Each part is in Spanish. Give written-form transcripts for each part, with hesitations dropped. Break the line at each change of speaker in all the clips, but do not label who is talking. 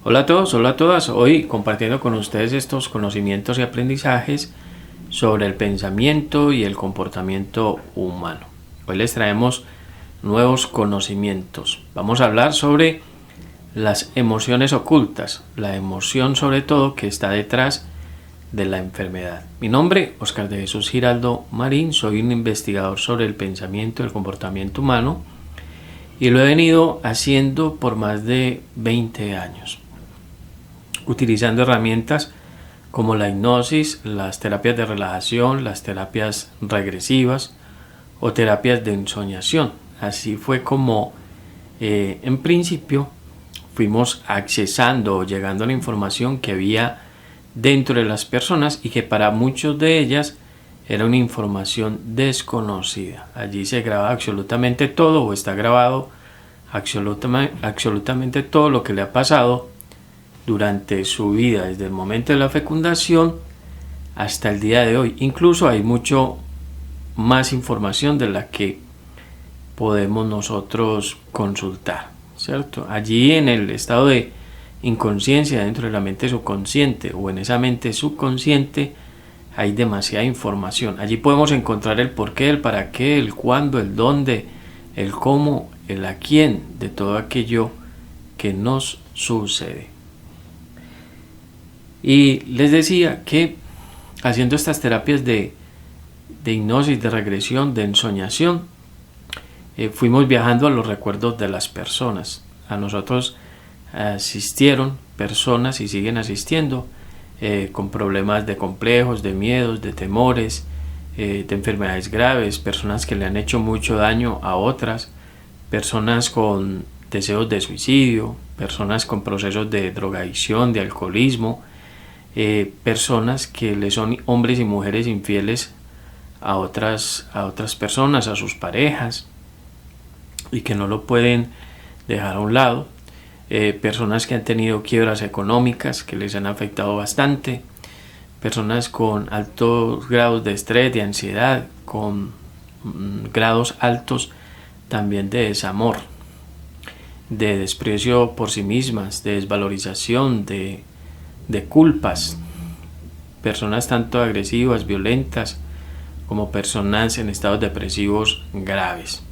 Hola a todos, hola a todas. Hoy compartiendo con ustedes estos conocimientos y aprendizajes sobre el pensamiento y el comportamiento humano. Hoy les traemos nuevos conocimientos. Vamos a hablar sobre las emociones ocultas, la emoción sobre todo que está detrás de la enfermedad. Mi nombre, Oscar de Jesús Giraldo Marín, soy un investigador sobre el pensamiento y el comportamiento humano y lo he venido haciendo por más de 20 años, utilizando herramientas como la hipnosis, las terapias de relajación, las terapias regresivas o terapias de ensoñación. Así fue como en principio fuimos accesando o llegando a la información que había dentro de las personas y que para muchos de ellas era una información desconocida. Allí se graba absolutamente todo o está grabado absolutamente todo lo que le ha pasado durante su vida, desde el momento de la fecundación hasta el día de hoy. Incluso hay mucho más información de la que podemos nosotros consultar, ¿cierto? Allí en el estado de inconsciencia, dentro de la mente subconsciente o en esa mente subconsciente, hay demasiada información. Allí podemos encontrar el porqué, el para qué, el cuándo, el dónde, el cómo, el a quién de todo aquello que nos sucede. Y les decía que haciendo estas terapias de hipnosis, de regresión, de ensoñación, fuimos viajando a los recuerdos de las personas. A nosotros asistieron personas y siguen asistiendo con problemas de complejos, de miedos, de temores, de enfermedades graves, personas que le han hecho mucho daño a otras, personas con deseos de suicidio, personas con procesos de drogadicción, de alcoholismo, personas que le son hombres y mujeres infieles a otras personas, a sus parejas, y que no lo pueden dejar a un lado, personas que han tenido quiebras económicas que les han afectado bastante, personas con altos grados de estrés, de ansiedad, con grados altos también de desamor, de desprecio por sí mismas, de desvalorización, de culpas, personas tanto agresivas, violentas, como personas en estados depresivos graves.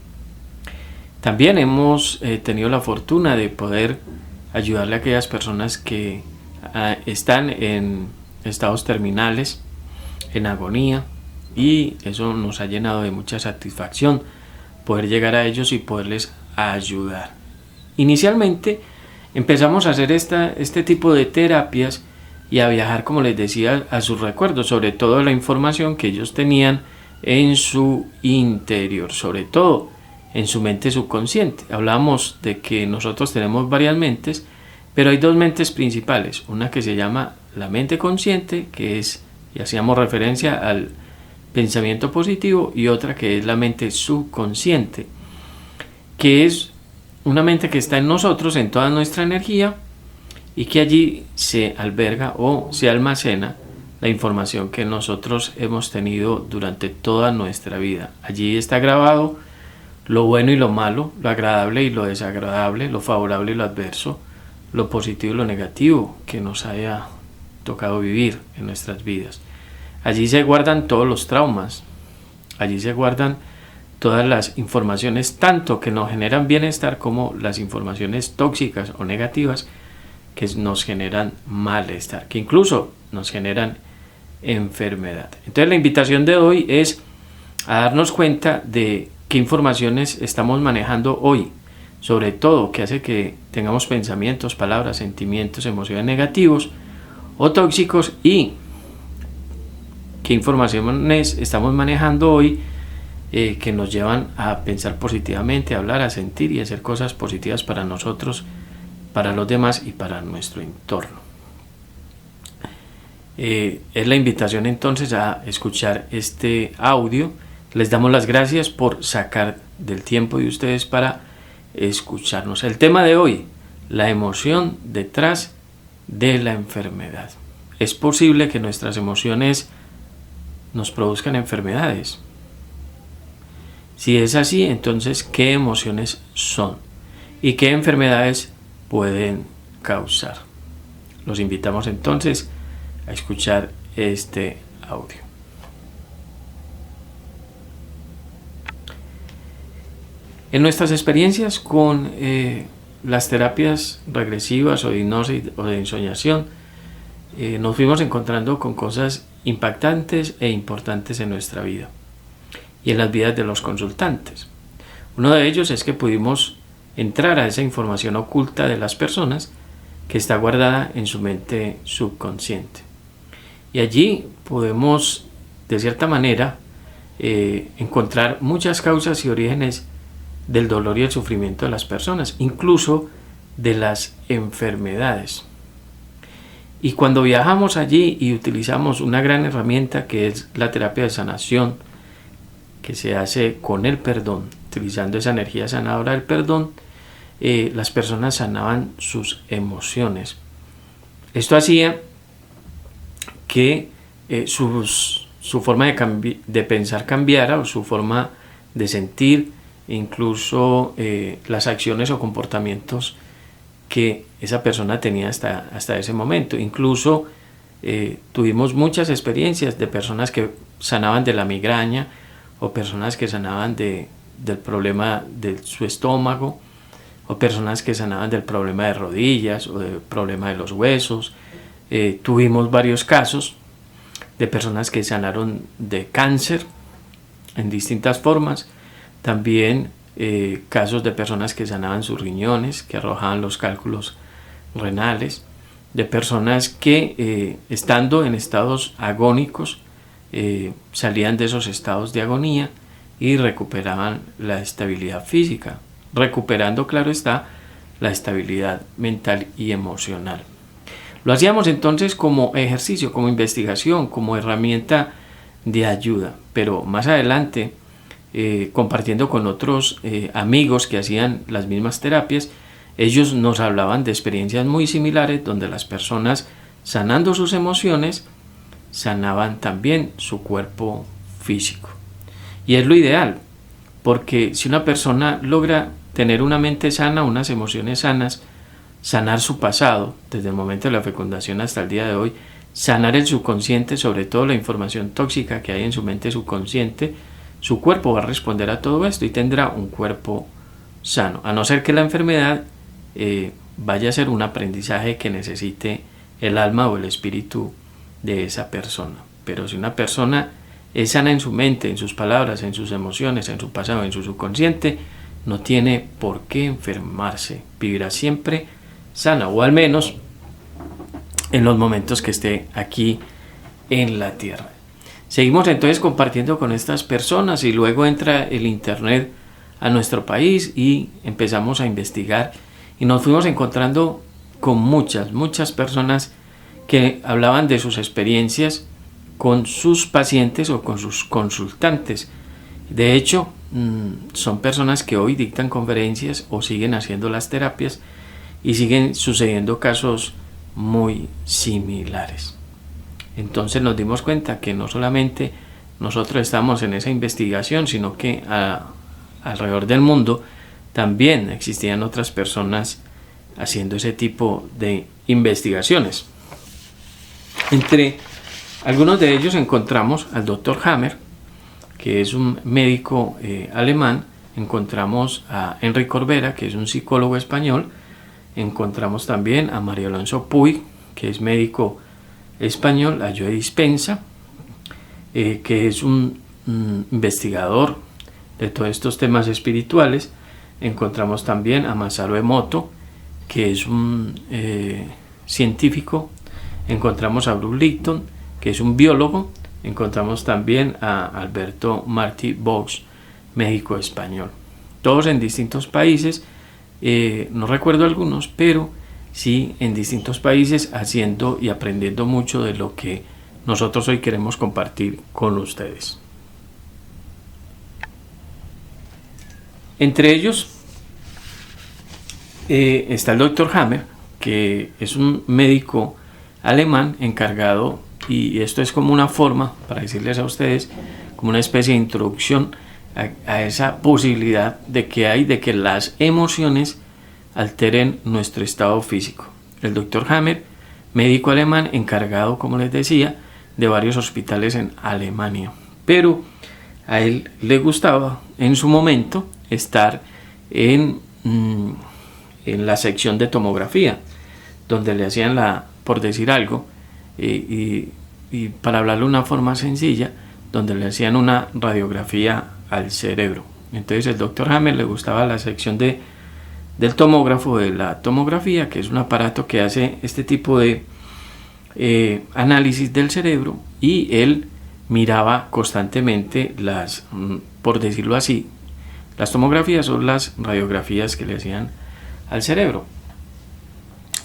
También hemos tenido la fortuna de poder ayudarle a aquellas personas que están en estados terminales, en agonía, y eso nos ha llenado de mucha satisfacción poder llegar a ellos y poderles ayudar. Inicialmente empezamos a hacer este tipo de terapias y a viajar, como les decía, a sus recuerdos, sobre todo la información que ellos tenían en su interior, sobre todo en su mente subconsciente. Hablamos de que nosotros tenemos varias mentes, pero hay dos mentes principales, una que se llama la mente consciente, que es, y hacíamos referencia al pensamiento positivo, y otra que es la mente subconsciente, que es una mente que está en nosotros, en toda nuestra energía, y que allí se alberga o se almacena la información que nosotros hemos tenido durante toda nuestra vida. Allí está grabado lo bueno y lo malo, lo agradable y lo desagradable, lo favorable y lo adverso, lo positivo y lo negativo que nos haya tocado vivir en nuestras vidas. Allí se guardan todos los traumas, allí se guardan todas las informaciones, tanto que nos generan bienestar como las informaciones tóxicas o negativas que nos generan malestar, que incluso nos generan enfermedad. Entonces la invitación de hoy es a darnos cuenta de qué informaciones estamos manejando hoy, sobre todo que hace que tengamos pensamientos, palabras, sentimientos, emociones negativos o tóxicos, y qué informaciones estamos manejando hoy que nos llevan a pensar positivamente, a hablar, a sentir y a hacer cosas positivas para nosotros, para los demás y para nuestro entorno. Es la invitación entonces a escuchar este audio. Les damos las gracias por sacar del tiempo de ustedes para escucharnos. El tema de hoy, la emoción detrás de la enfermedad. ¿Es posible que nuestras emociones nos produzcan enfermedades? Si es así, entonces, ¿qué emociones son? ¿Y qué enfermedades pueden causar? Los invitamos entonces a escuchar este audio. En nuestras experiencias con las terapias regresivas o de hipnosis o de ensoñación, nos fuimos encontrando con cosas impactantes e importantes en nuestra vida y en las vidas de los consultantes. Uno de ellos es que pudimos entrar a esa información oculta de las personas que está guardada en su mente subconsciente. Y allí podemos, de cierta manera, encontrar muchas causas y orígenes del dolor y el sufrimiento de las personas, incluso de las enfermedades. Y cuando viajamos allí y utilizamos una gran herramienta que es la terapia de sanación, que se hace con el perdón, utilizando esa energía sanadora del perdón, las personas sanaban sus emociones. Esto hacía que su forma de pensar cambiara, o su forma de sentir, incluso las acciones o comportamientos que esa persona tenía hasta ese momento. Incluso tuvimos muchas experiencias de personas que sanaban de la migraña, o personas que sanaban del problema de su estómago, o personas que sanaban del problema de rodillas o del problema de los huesos. Tuvimos varios casos de personas que sanaron de cáncer en distintas formas. También casos de personas que sanaban sus riñones, que arrojaban los cálculos renales, de personas que estando en estados agónicos salían de esos estados de agonía y recuperaban la estabilidad física, recuperando, claro está, la estabilidad mental y emocional. Lo hacíamos entonces como ejercicio, como investigación, como herramienta de ayuda, pero más adelante, compartiendo con otros amigos que hacían las mismas terapias, ellos nos hablaban de experiencias muy similares donde las personas, sanando sus emociones, sanaban también su cuerpo físico. Y es lo ideal, porque si una persona logra tener una mente sana, unas emociones sanas, sanar su pasado, desde el momento de la fecundación hasta el día de hoy, sanar el subconsciente, sobre todo la información tóxica que hay en su mente subconsciente, su cuerpo va a responder a todo esto y tendrá un cuerpo sano, a no ser que la enfermedad vaya a ser un aprendizaje que necesite el alma o el espíritu de esa persona. Pero si una persona es sana en su mente, en sus palabras, en sus emociones, en su pasado, en su subconsciente, no tiene por qué enfermarse, vivirá siempre sana, o al menos en los momentos que esté aquí en la tierra. Seguimos entonces compartiendo con estas personas y luego entra el internet a nuestro país y empezamos a investigar y nos fuimos encontrando con muchas personas que hablaban de sus experiencias con sus pacientes o con sus consultantes. De hecho, son personas que hoy dictan conferencias o siguen haciendo las terapias y siguen sucediendo casos muy similares. Entonces nos dimos cuenta que no solamente nosotros estamos en esa investigación, sino que alrededor del mundo también existían otras personas haciendo ese tipo de investigaciones. Entre algunos de ellos encontramos al Dr. Hammer, que es un médico alemán. Encontramos a Enrique Corbera, que es un psicólogo español. Encontramos también a Mario Alonso Puig, que es médico español, a Joe Dispenza, que es un investigador de todos estos temas espirituales. Encontramos también a Masaru Emoto, que es un científico. Encontramos a Bruce Lipton, que es un biólogo. Encontramos también a Alberto Martí Bosch, médico español. Todos en distintos países, no recuerdo algunos, pero sí en distintos países, haciendo y aprendiendo mucho de lo que nosotros hoy queremos compartir con ustedes. Entre ellos está el Dr. Hammer, que es un médico alemán encargado, y esto es como una forma para decirles a ustedes, como una especie de introducción a esa posibilidad de que las emociones alteren nuestro estado físico. El Dr. Hammer médico alemán encargado, como les decía, de varios hospitales en Alemania. Pero a él le gustaba en su momento estar en la sección de tomografía, donde le hacían por decir algo, y para hablarlo de una forma sencilla, donde le hacían una radiografía al cerebro. Entonces el doctor Hammer le gustaba la sección del tomógrafo, de la tomografía, que es un aparato que hace este tipo de análisis del cerebro, y él miraba constantemente por decirlo así, las tomografías son las radiografías que le hacían al cerebro.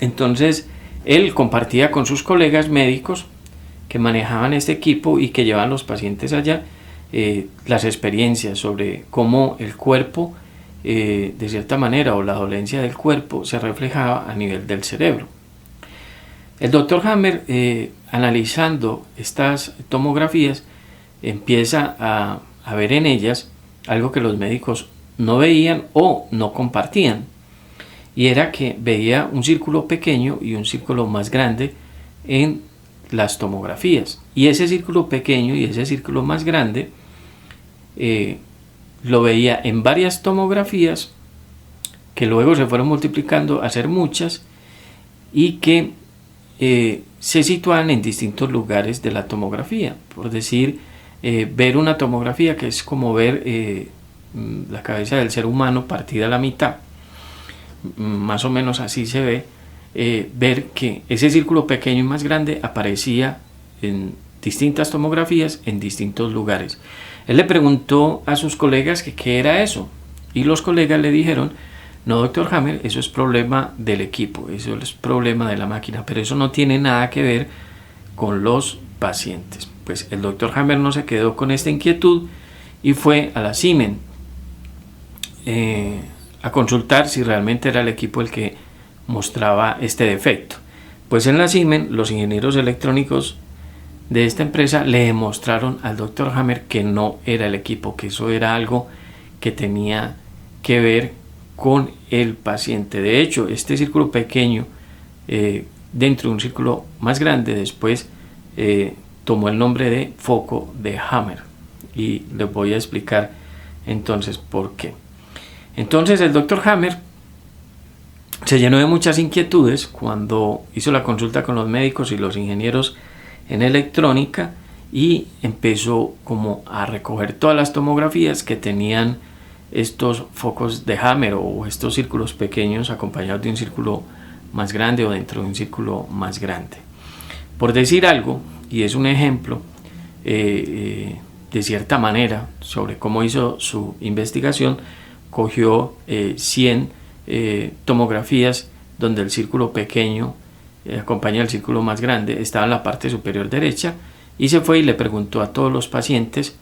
Entonces él compartía con sus colegas médicos que manejaban este equipo y que llevaban los pacientes allá las experiencias sobre cómo el cuerpo, de cierta manera, o la dolencia del cuerpo se reflejaba a nivel del cerebro. El doctor Hammer, analizando estas tomografías, empieza a ver en ellas algo que los médicos no veían o no compartían, y era que veía un círculo pequeño y un círculo más grande en las tomografías, y ese círculo pequeño y ese círculo más grande lo veía en varias tomografías que luego se fueron multiplicando a ser muchas, y que se situaban en distintos lugares de la tomografía. Por decir, ver una tomografía, que es como ver la cabeza del ser humano partida a la mitad, más o menos así se ve, ver que ese círculo pequeño y más grande aparecía en distintas tomografías en distintos lugares. Él le preguntó a sus colegas que qué era eso, y los colegas le dijeron: no, doctor Hammer, eso es problema del equipo, eso es problema de la máquina, pero eso no tiene nada que ver con los pacientes. Pues el doctor Hammer no se quedó con esta inquietud y fue a la Siemens a consultar si realmente era el equipo el que mostraba este defecto. Pues en la Siemens, los ingenieros electrónicos de esta empresa le demostraron al doctor Hammer que no era el equipo, que eso era algo que tenía que ver con el paciente. De hecho, este círculo pequeño dentro de un círculo más grande después tomó el nombre de foco de Hammer, y les voy a explicar entonces por qué. Entonces el doctor Hammer se llenó de muchas inquietudes cuando hizo la consulta con los médicos y los ingenieros en electrónica, y empezó como a recoger todas las tomografías que tenían estos focos de Hammer, o estos círculos pequeños acompañados de un círculo más grande o dentro de un círculo más grande. Por decir algo, y es un ejemplo de cierta manera sobre cómo hizo su investigación, cogió 100 tomografías donde el círculo pequeño acompaña al círculo más grande, estaba en la parte superior derecha, y se fue y le preguntó a todos los pacientes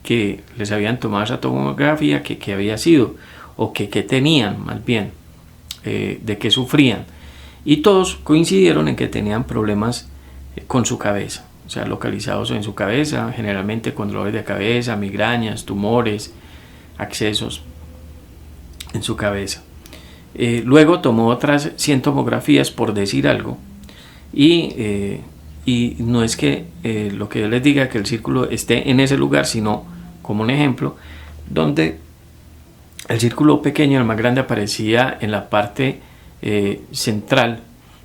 que les habían tomado esa tomografía que había sido, o que tenían más bien, de qué sufrían, y todos coincidieron en que tenían problemas con su cabeza, o sea, localizados en su cabeza, generalmente con dolores de cabeza, migrañas, tumores, accesos en su cabeza. Luego tomó otras 100 tomografías, por decir algo, y no es que lo que yo les diga que el círculo esté en ese lugar, sino como un ejemplo donde el círculo pequeño, el más grande, aparecía en la parte central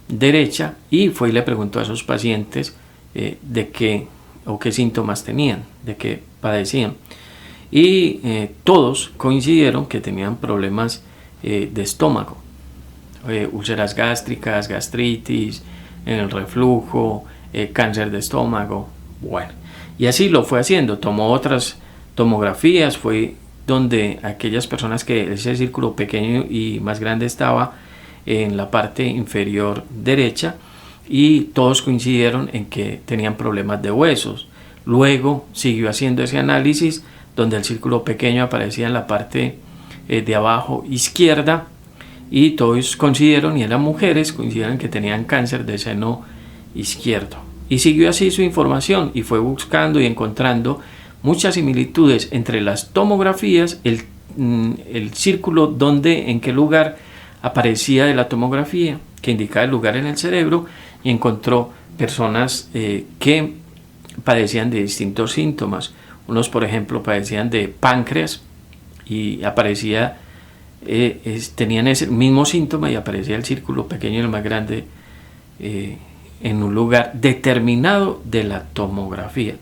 derecha, y fue y le preguntó a esos pacientes de qué o qué síntomas tenían, de qué padecían, y todos coincidieron que tenían problemas de estómago, úlceras gástricas, gastritis, el reflujo, cáncer de estómago. Bueno, y así lo fue haciendo. Tomó otras tomografías, fue donde aquellas personas que ese círculo pequeño y más grande estaba en la parte inferior derecha, y todos coincidieron en que tenían problemas de huesos. Luego siguió haciendo ese análisis donde el círculo pequeño aparecía en la parte de abajo izquierda, y todos coincidieron, y en las mujeres coincidieron que tenían cáncer de seno izquierdo. Y siguió así su información y fue buscando y encontrando muchas similitudes entre las tomografías, el círculo donde, en qué lugar aparecía de la tomografía, que indicaba el lugar en el cerebro y encontró personas que padecían de distintos síntomas. Unos, por ejemplo, padecían de páncreas y aparecía, tenían ese mismo síntoma y aparecía el círculo pequeño y el más grande en un lugar determinado de la tomografía.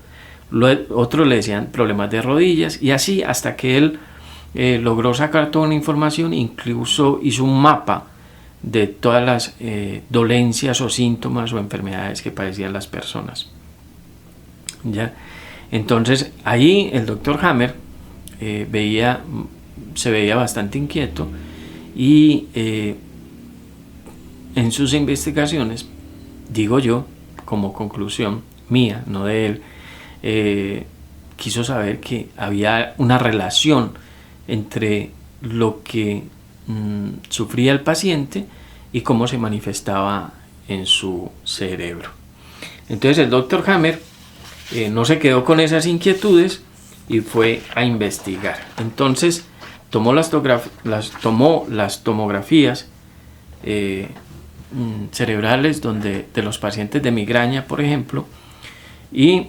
Otros le decían problemas de rodillas y así hasta que él logró sacar toda la información, incluso hizo un mapa de todas las dolencias o síntomas o enfermedades que padecían las personas. ¿Ya? Entonces ahí el doctor Hammer se veía bastante inquieto y en sus investigaciones, digo yo, como conclusión mía, no de él, quiso saber que había una relación entre lo que sufría el paciente y cómo se manifestaba en su cerebro. Entonces el doctor Hammer no se quedó con esas inquietudes y fue a investigar. Entonces tomó las tomografías cerebrales de los pacientes de migraña, por ejemplo, y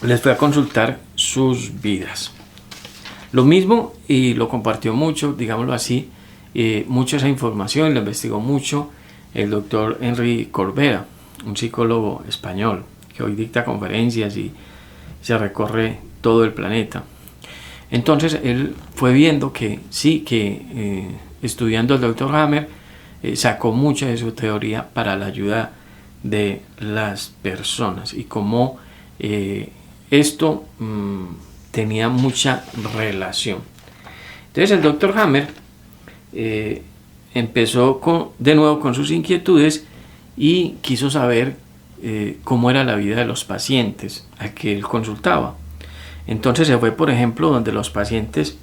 les fue a consultar sus vidas. Lo mismo, y lo compartió mucho, digámoslo así, mucho esa información, lo investigó mucho el doctor Henry Corbera, un psicólogo español que hoy dicta conferencias y se recorre todo el planeta. Entonces él fue viendo que sí, que estudiando el doctor Hammer sacó mucha de su teoría para la ayuda de las personas y cómo esto tenía mucha relación. Entonces el doctor Hammer empezó de nuevo con sus inquietudes y quiso saber cómo era la vida de los pacientes a que él consultaba. Entonces se fue, por ejemplo, donde los pacientes,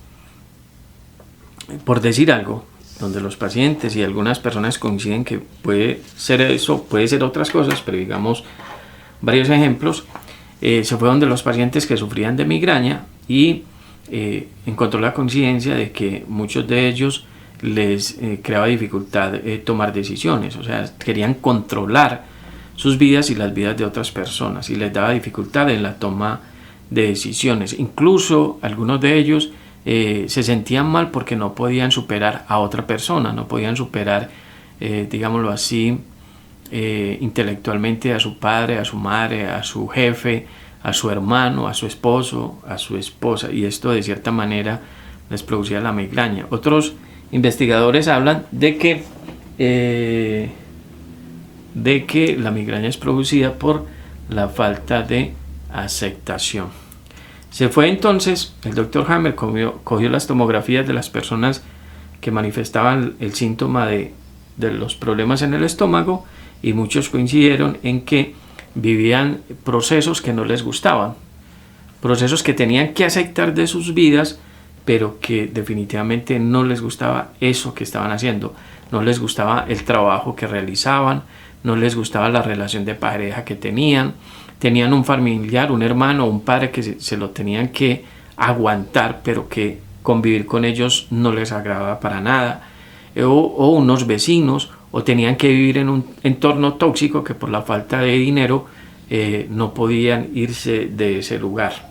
por decir algo, donde los pacientes y algunas personas coinciden que puede ser eso, puede ser otras cosas, pero digamos varios ejemplos. Se fue donde los pacientes que sufrían de migraña y encontró la coincidencia de que muchos de ellos les creaba dificultad tomar decisiones, o sea, querían controlar sus vidas y las vidas de otras personas y les daba dificultad en la toma de decisiones. Incluso algunos de ellos se sentían mal porque no podían superar a otra persona, no podían superar, digámoslo así, intelectualmente a su padre, a su madre, a su jefe, a su hermano, a su esposo, a su esposa, y esto de cierta manera les producía la migraña. Otros investigadores hablan de que la migraña es producida por la falta de aceptación. Se fue entonces, el doctor Hammer cogió las tomografías de las personas que manifestaban el síntoma de los problemas en el estómago y muchos coincidieron en que vivían procesos que no les gustaban, procesos que tenían que aceptar de sus vidas, pero que definitivamente no les gustaba eso que estaban haciendo, no les gustaba el trabajo que realizaban, no les gustaba la relación de pareja que tenían un familiar, un hermano, un padre que se lo tenían que aguantar, pero que convivir con ellos no les agradaba para nada, o unos vecinos, o tenían que vivir en un entorno tóxico que por la falta de dinero no podían irse de ese lugar.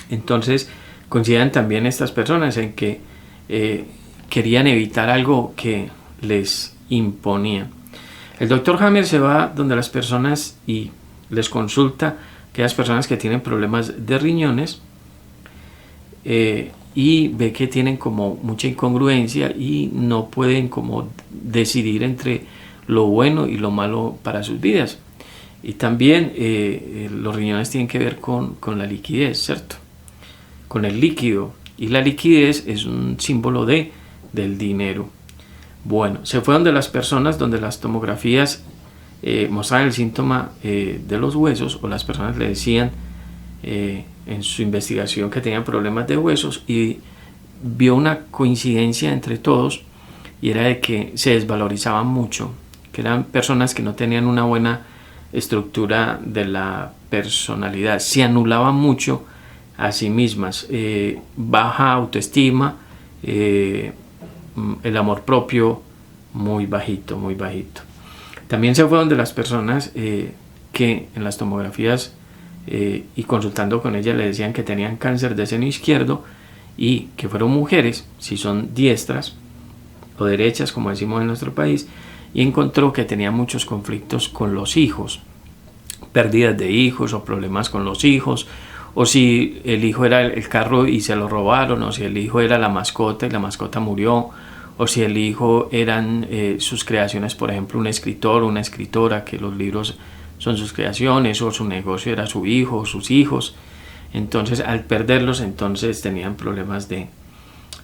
Entonces coinciden también estas personas en que querían evitar algo que les imponían. El doctor Hammer se va donde las personas y les consulta a aquellas personas que tienen problemas de riñones y ve que tienen como mucha incongruencia y no pueden como decidir entre lo bueno y lo malo para sus vidas. Y también los riñones tienen que ver con la liquidez, ¿cierto? Con el líquido, y la liquidez es un símbolo del dinero. Bueno, se fue donde las personas, donde las tomografías mostraban el síntoma de los huesos, o las personas le decían en su investigación que tenían problemas de huesos, y vio una coincidencia entre todos, y era de que se desvalorizaban mucho, que eran personas que no tenían una buena estructura de la personalidad, se anulaban mucho a sí mismas, baja autoestima, el amor propio muy bajito, muy bajito. También se fue donde las personas que en las tomografías y consultando con ella le decían que tenían cáncer de seno izquierdo y que fueron mujeres, si son diestras o derechas, como decimos en nuestro país, y encontró que tenía muchos conflictos con los hijos, pérdidas de hijos o problemas con los hijos, o si el hijo era el carro y se lo robaron, o si el hijo era la mascota y la mascota murió, o si el hijo eran sus creaciones, por ejemplo, un escritor o una escritora, que los libros son sus creaciones, o su negocio era su hijo o sus hijos. Entonces, al perderlos, entonces tenían problemas de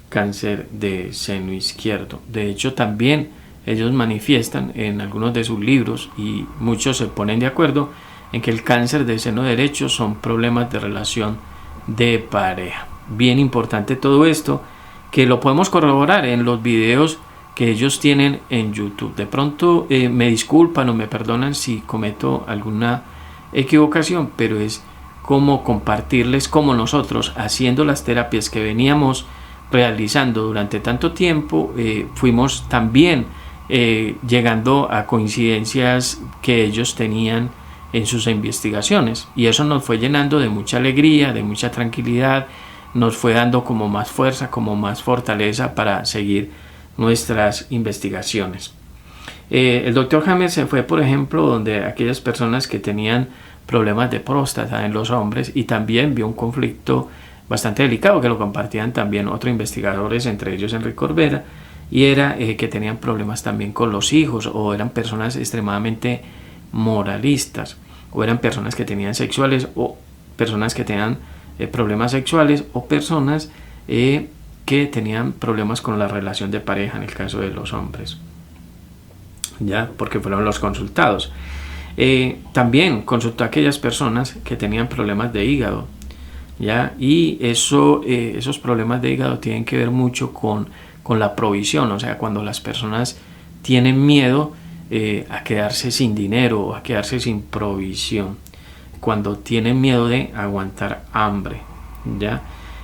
cáncer de seno izquierdo. De hecho, también ellos manifiestan en algunos de sus libros, y muchos se ponen de acuerdo en que el cáncer de seno derecho son problemas de relación de pareja. Bien importante todo esto, que lo podemos corroborar en los videos que ellos tienen en YouTube. De pronto me disculpan o me perdonan si cometo alguna equivocación, pero es como compartirles cómo nosotros, haciendo las terapias que veníamos realizando durante tanto tiempo, fuimos también llegando a coincidencias que ellos tenían en sus investigaciones, y eso nos fue llenando de mucha alegría, de mucha tranquilidad, nos fue dando como más fuerza, como más fortaleza para seguir nuestras investigaciones. El doctor Hammer se fue, por ejemplo, donde aquellas personas que tenían problemas de próstata en los hombres, y también vio un conflicto bastante delicado que lo compartían también otros investigadores, entre ellos Enrique Corbera, y era que tenían problemas también con los hijos, o eran personas extremadamente moralistas, o eran personas que tenían sexuales, o personas que tenían problemas sexuales, o personas que tenían problemas con la relación de pareja en el caso de los hombres, ya, porque fueron los consultados. También consultó a aquellas personas que tenían problemas de hígado, ya, y esos problemas de hígado tienen que ver mucho con la provisión, o sea, cuando las personas tienen miedo a quedarse sin dinero o a quedarse sin provisión, cuando tienen miedo de aguantar hambre, ya.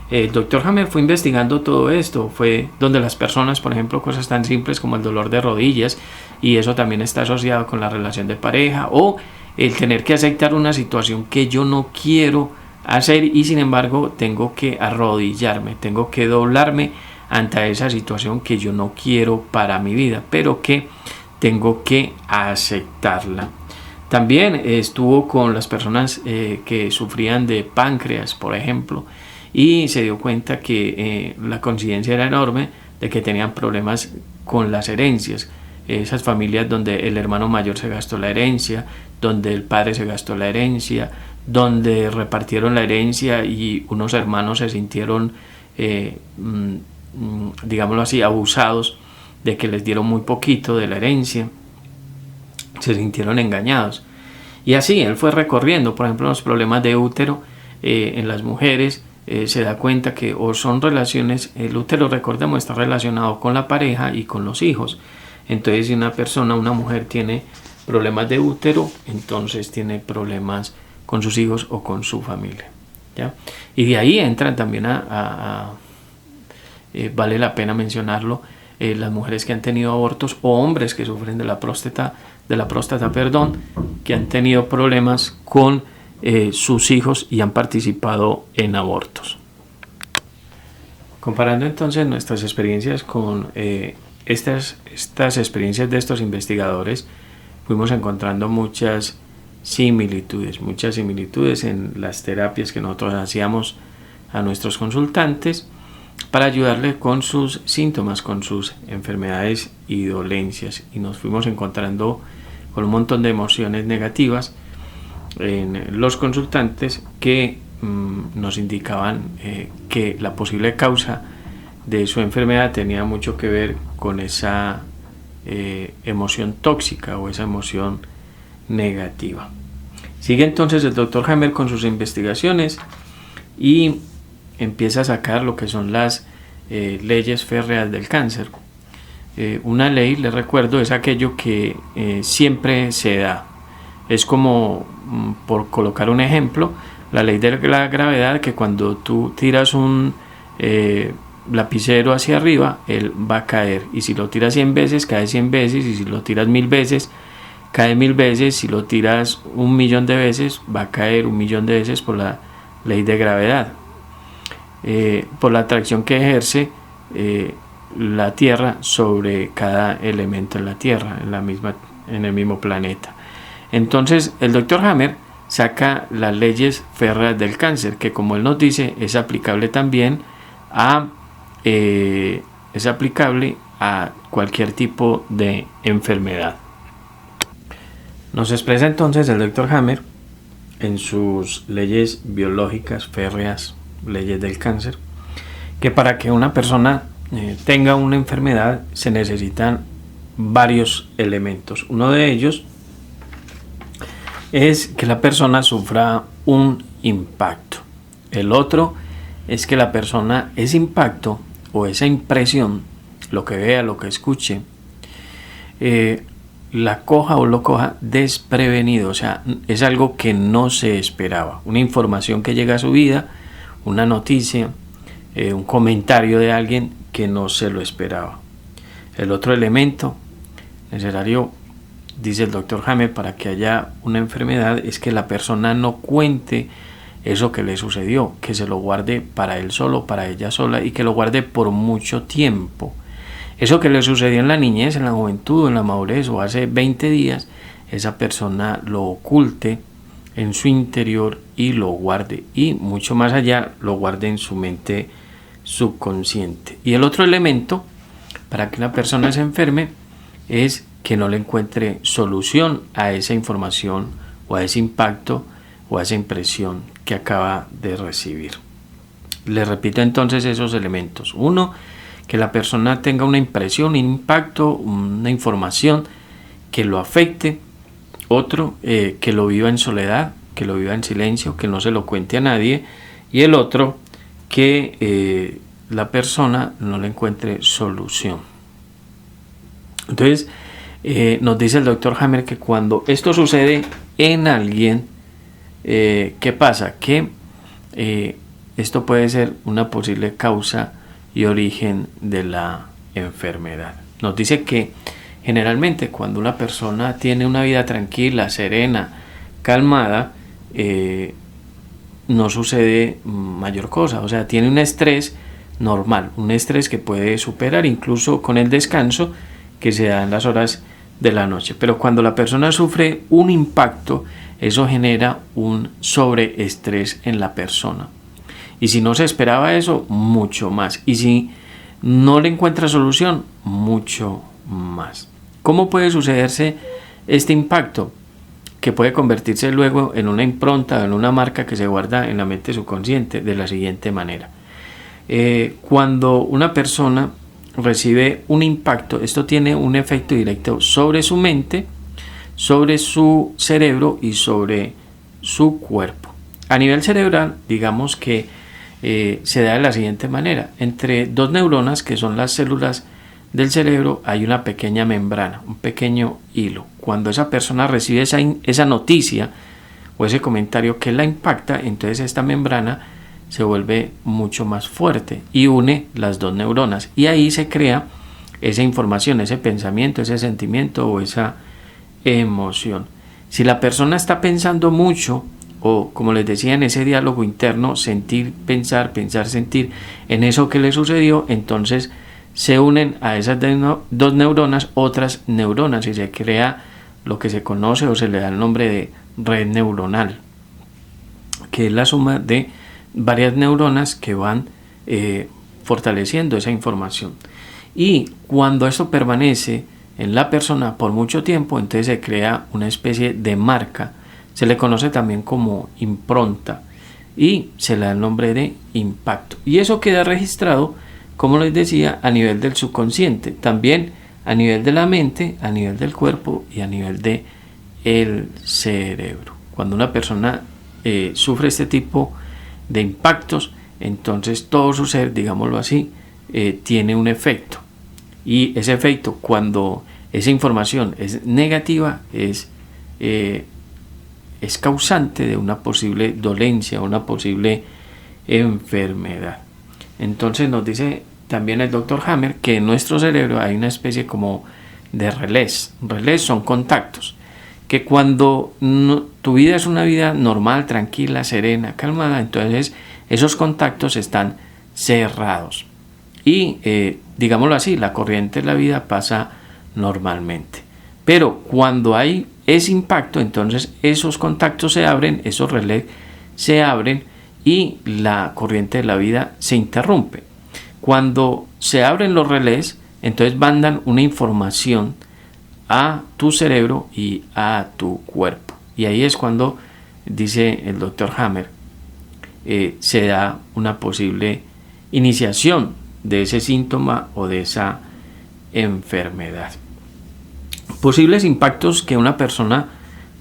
El doctor Hammer fue investigando todo esto, fue donde las personas, por ejemplo, cosas tan simples como el dolor de rodillas, y eso también está asociado con la relación de pareja, o el tener que aceptar una situación que yo no quiero hacer, y sin embargo tengo que arrodillarme, tengo que doblarme ante esa situación que yo no quiero para mi vida, pero que tengo que aceptarla. También estuvo con las personas que sufrían de páncreas, por ejemplo, y se dio cuenta que la coincidencia era enorme de que tenían problemas con las herencias. Esas familias donde el hermano mayor se gastó la herencia, donde el padre se gastó la herencia, donde repartieron la herencia y unos hermanos se sintieron, digámoslo así, abusados de que les dieron muy poquito de la herencia, se sintieron engañados. Y así él fue recorriendo, por ejemplo, los problemas de útero en las mujeres. Se da cuenta que o son relaciones, el útero, recordemos, está relacionado con la pareja y con los hijos. Entonces, si una persona, una mujer tiene problemas de útero, entonces tiene problemas con sus hijos o con su familia, ¿ya? Y de ahí entran también vale la pena mencionarlo, las mujeres que han tenido abortos, o hombres que sufren de la próstata, que han tenido problemas con sus hijos y han participado en abortos. Comparando entonces nuestras experiencias con estas experiencias de estos investigadores, fuimos encontrando muchas similitudes en las terapias que nosotros hacíamos a nuestros consultantes para ayudarles con sus síntomas, con sus enfermedades y dolencias, y nos fuimos encontrando con un montón de emociones negativas en los consultantes que nos indicaban que la posible causa de su enfermedad tenía mucho que ver con esa emoción tóxica o esa emoción negativa. Sigue entonces el doctor Hammer con sus investigaciones y empieza a sacar lo que son las leyes férreas del cáncer. Una ley, les recuerdo, es aquello que siempre se da. Es como, por colocar un ejemplo, la ley de la gravedad, que cuando tú tiras un lapicero hacia arriba, él va a caer. Y si lo tiras 100 veces, cae 100 veces. Y si lo tiras 1000 veces, cae 1000 veces. Si lo tiras 1.000.000 de veces, va a caer 1.000.000 de veces por la ley de gravedad. Por la atracción que ejerce la Tierra sobre cada elemento en la Tierra, en el mismo planeta. Entonces, el Dr. Hammer saca las leyes férreas del cáncer, que, como él nos dice, es aplicable también a cualquier tipo de enfermedad. Nos expresa entonces el Dr. Hammer en sus leyes biológicas férreas, leyes del cáncer, que para que una persona tenga una enfermedad se necesitan varios elementos. Uno de ellos es que la persona sufra un impacto. El otro es que la persona ese impacto o esa impresión, lo que vea, lo que escuche, la coja o lo coja desprevenido, o sea, es algo que no se esperaba, una información que llega a su vida, una noticia, un comentario de alguien que no se lo esperaba. El otro elemento necesario, dice el Dr. Hammer, para que haya una enfermedad es que la persona no cuente eso que le sucedió, que se lo guarde para él solo, para ella sola, y que lo guarde por mucho tiempo. Eso que le sucedió en la niñez, en la juventud, en la madurez o hace 20 días, esa persona lo oculte en su interior y lo guarde, y mucho más allá lo guarde en su mente subconsciente. Y el otro elemento para que una persona se enferme es que no le encuentre solución a esa información o a ese impacto o a esa impresión que acaba de recibir. Le repito entonces esos elementos. Uno, que la persona tenga una impresión, un impacto, una información que lo afecte. Otro, que lo viva en soledad, que lo viva en silencio, que no se lo cuente a nadie. Y el otro, que la persona no le encuentre solución. Entonces, nos dice el Dr. Hammer que cuando esto sucede en alguien, ¿qué pasa? Que esto puede ser una posible causa y origen de la enfermedad. Nos dice que generalmente cuando una persona tiene una vida tranquila, serena, calmada, no sucede mayor cosa, o sea, tiene un estrés normal, un estrés que puede superar incluso con el descanso que se da en las horas de la noche. Pero cuando la persona sufre un impacto, eso genera un sobreestrés en la persona. Y si no se esperaba eso, mucho más. Y si no le encuentra solución, mucho más. ¿Cómo puede sucederse este impacto? Que puede convertirse luego en una impronta, en una marca que se guarda en la mente subconsciente de la siguiente manera. Cuando una persona recibe un impacto, esto tiene un efecto directo sobre su mente, sobre su cerebro y sobre su cuerpo. A nivel cerebral, digamos que se da de la siguiente manera. Entre dos neuronas, que son las células del cerebro, hay una pequeña membrana, un pequeño hilo. Cuando esa persona recibe esa noticia o ese comentario que la impacta, entonces esta membrana se vuelve mucho más fuerte y une las dos neuronas, y ahí se crea esa información, ese pensamiento, ese sentimiento o esa emoción. Si la persona está pensando mucho, o como les decía, en ese diálogo interno, sentir, pensar, sentir, en eso que le sucedió, entonces se unen a esas dos neuronas otras neuronas y se crea lo que se conoce o se le da el nombre de red neuronal, que es la suma de varias neuronas que van fortaleciendo esa información. Y cuando esto permanece en la persona por mucho tiempo, entonces se crea una especie de marca. Se le conoce también como impronta y se le da el nombre de impacto. Y eso queda registrado, como les decía, a nivel del subconsciente, también a nivel de la mente, a nivel del cuerpo y a nivel de el cerebro. Cuando una persona sufre este tipo de impactos, entonces todo su ser, digámoslo así, tiene un efecto. Y ese efecto, cuando esa información es negativa, es causante de una posible dolencia, una posible enfermedad. Entonces nos dice también el doctor Hammer que en nuestro cerebro hay una especie como de relés. Relés son contactos que cuando tu vida es una vida normal, tranquila, serena, calmada, entonces esos contactos están cerrados y digámoslo así, la corriente de la vida pasa normalmente. Pero cuando hay ese impacto, entonces esos contactos se abren, esos relés se abren y la corriente de la vida se interrumpe. Cuando se abren los relés, entonces mandan una información a tu cerebro y a tu cuerpo. Y ahí es cuando, dice el doctor Hammer, se da una posible iniciación de ese síntoma o de esa enfermedad. Posibles impactos que una persona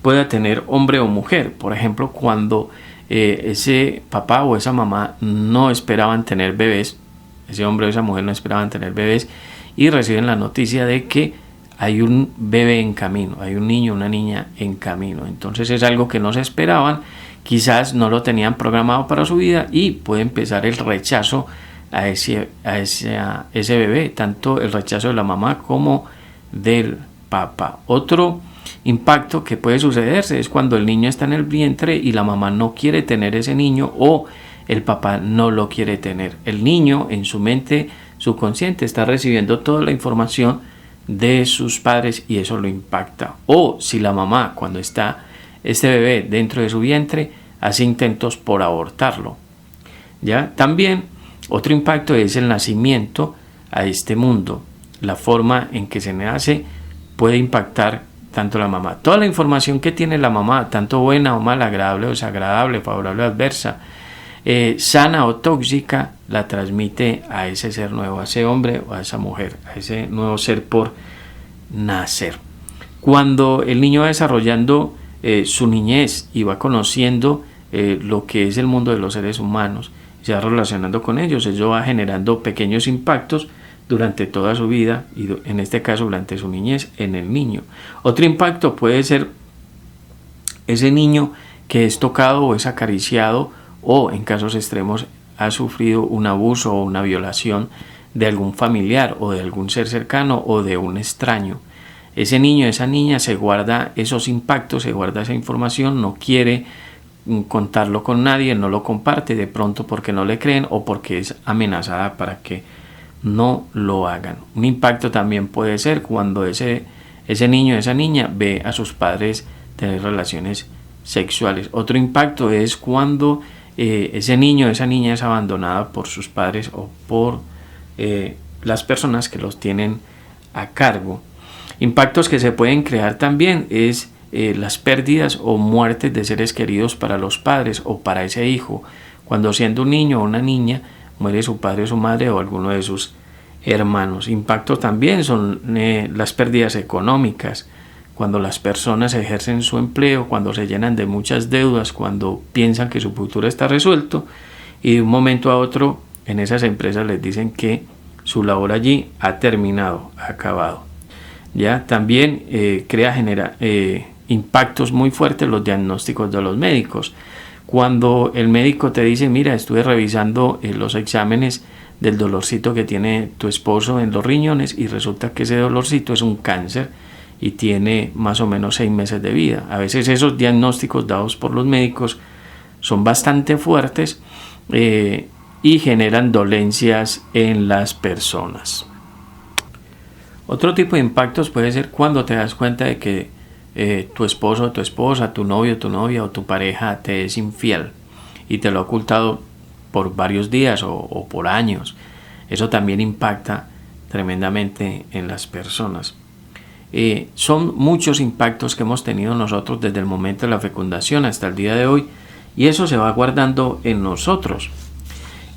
pueda tener, hombre o mujer. Por ejemplo, cuando ese papá o esa mamá no esperaban tener bebés, ese hombre o esa mujer no esperaban tener bebés y reciben la noticia de que hay un bebé en camino, hay un niño, una niña en camino. Entonces es algo que no se esperaban, quizás no lo tenían programado para su vida y puede empezar el rechazo a ese bebé, tanto el rechazo de la mamá como del papá. Otro impacto que puede sucederse es cuando el niño está en el vientre y la mamá no quiere tener ese niño o el papá no lo quiere tener. El niño en su mente subconsciente está recibiendo toda la información de sus padres y eso lo impacta. O si la mamá, cuando está este bebé dentro de su vientre, hace intentos por abortarlo. ¿Ya? También otro impacto es el nacimiento a este mundo. La forma en que se nace puede impactar tanto la mamá. Toda la información que tiene la mamá, tanto buena o mala, agradable o desagradable, favorable o adversa, sana o tóxica, la transmite a ese ser nuevo, a ese hombre o a esa mujer, a ese nuevo ser por nacer. Cuando el niño va desarrollando su niñez y va conociendo lo que es el mundo de los seres humanos, se va relacionando con ellos, ello va generando pequeños impactos durante toda su vida y en este caso durante su niñez en el niño. Otro impacto puede ser ese niño que es tocado o es acariciado o en casos extremos ha sufrido un abuso o una violación de algún familiar o de algún ser cercano o de un extraño. Ese niño, esa niña se guarda esos impactos, se guarda esa información, no quiere contarlo con nadie, no lo comparte de pronto porque no le creen o porque es amenazada para que no lo hagan. Un impacto también puede ser cuando ese niño, esa niña ve a sus padres tener relaciones sexuales. Otro impacto es cuando ese niño, esa niña es abandonada por sus padres o por las personas que los tienen a cargo. Impactos que se pueden crear también es las pérdidas o muertes de seres queridos para los padres o para ese hijo. Cuando siendo un niño o una niña muere su padre o su madre o alguno de sus hermanos. Impactos también son las pérdidas económicas. Cuando las personas ejercen su empleo, cuando se llenan de muchas deudas, cuando piensan que su futuro está resuelto y de un momento a otro en esas empresas les dicen que su labor allí ha terminado, ha acabado. ¿Ya? También genera impactos muy fuertes los diagnósticos de los médicos. Cuando el médico te dice, mira, estuve revisando los exámenes del dolorcito que tiene tu esposo en los riñones y resulta que ese dolorcito es un cáncer y tiene más o menos 6 meses de vida. A veces esos diagnósticos dados por los médicos son bastante fuertes y generan dolencias en las personas. Otro tipo de impactos puede ser cuando te das cuenta de que tu esposo, tu esposa, tu novio, tu novia o tu pareja te es infiel y te lo ha ocultado por varios días o por años. Eso también impacta tremendamente en las personas. Son muchos impactos que hemos tenido nosotros desde el momento de la fecundación hasta el día de hoy y eso se va guardando en nosotros.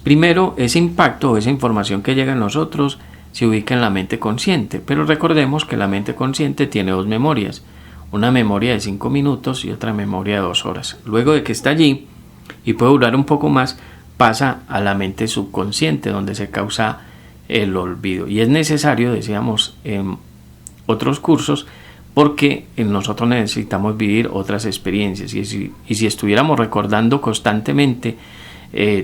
Primero, ese impacto o esa información que llega a nosotros se ubica en la mente consciente, pero recordemos que la mente consciente tiene 2 memorias, una memoria de 5 minutos y otra memoria de 2 horas. Luego de que está allí y puede durar un poco más, pasa a la mente subconsciente donde se causa el olvido y es necesario, decíamos en otros cursos, porque nosotros necesitamos vivir otras experiencias y si estuviéramos recordando constantemente